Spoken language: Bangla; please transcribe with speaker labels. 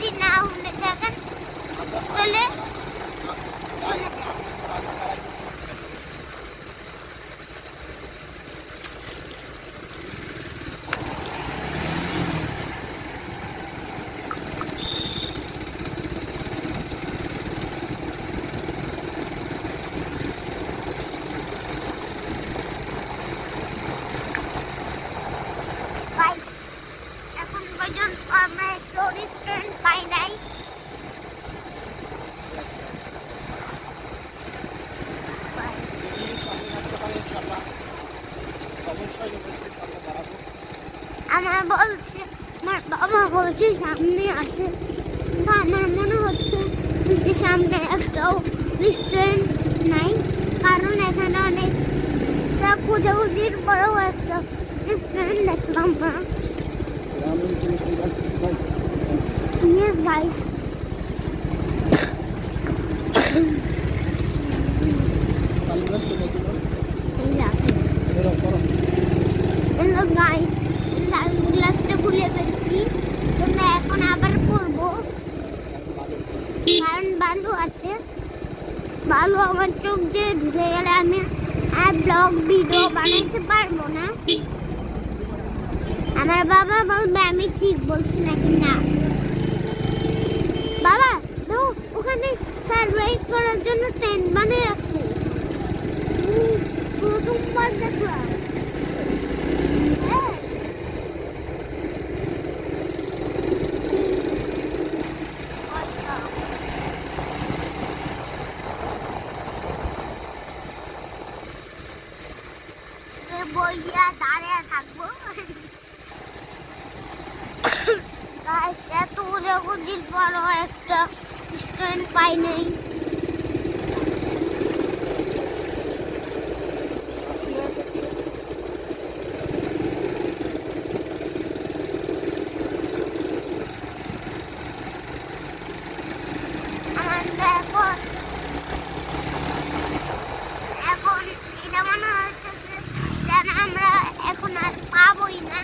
Speaker 1: যদি না শুনে থাকেন তাহলে শুনে যান। Guys, এখন পর্যন্ত আমরা একটা রেস্টুরেন্ট পাই নাই। আমার বাবা বলছে সামনে আছে, কিন্তু আমার মনে হচ্ছে যে সামনে একটা রেস্টুরেন্ট নাই, কারণ এখানে অনেক খোঁজাখুঁজির পরেও একটা রেস্টুরেন্ট দেখলাম না। Yes, guys. Hello guys, গ্লাসটা খুলে ফেলছি, কিন্তু এখন আবার করবো কারণ বালু আছে। বালু আমার চোখ দিয়ে ঢুকে গেলে আমি আর ব্লগ ভিডিও বানাইতে পারবো না। আমার বাবা বলবে আমি ঠিক বলছি নাকি না। বাবা তো ওখানে সার্ভাইভ করার জন্য টেন্ট বানিয়ে রাখছে, প্রথমবার দেখলাম। বইয়া দাঁড়িয়ে থাকবো। এত ঘুরাঘুরির পরও একটা রেস্টুরেন্ট পাই নাই। আমাদের এখন এটা মনে হচ্ছে যেন আমরা এখন আর পাবোই না।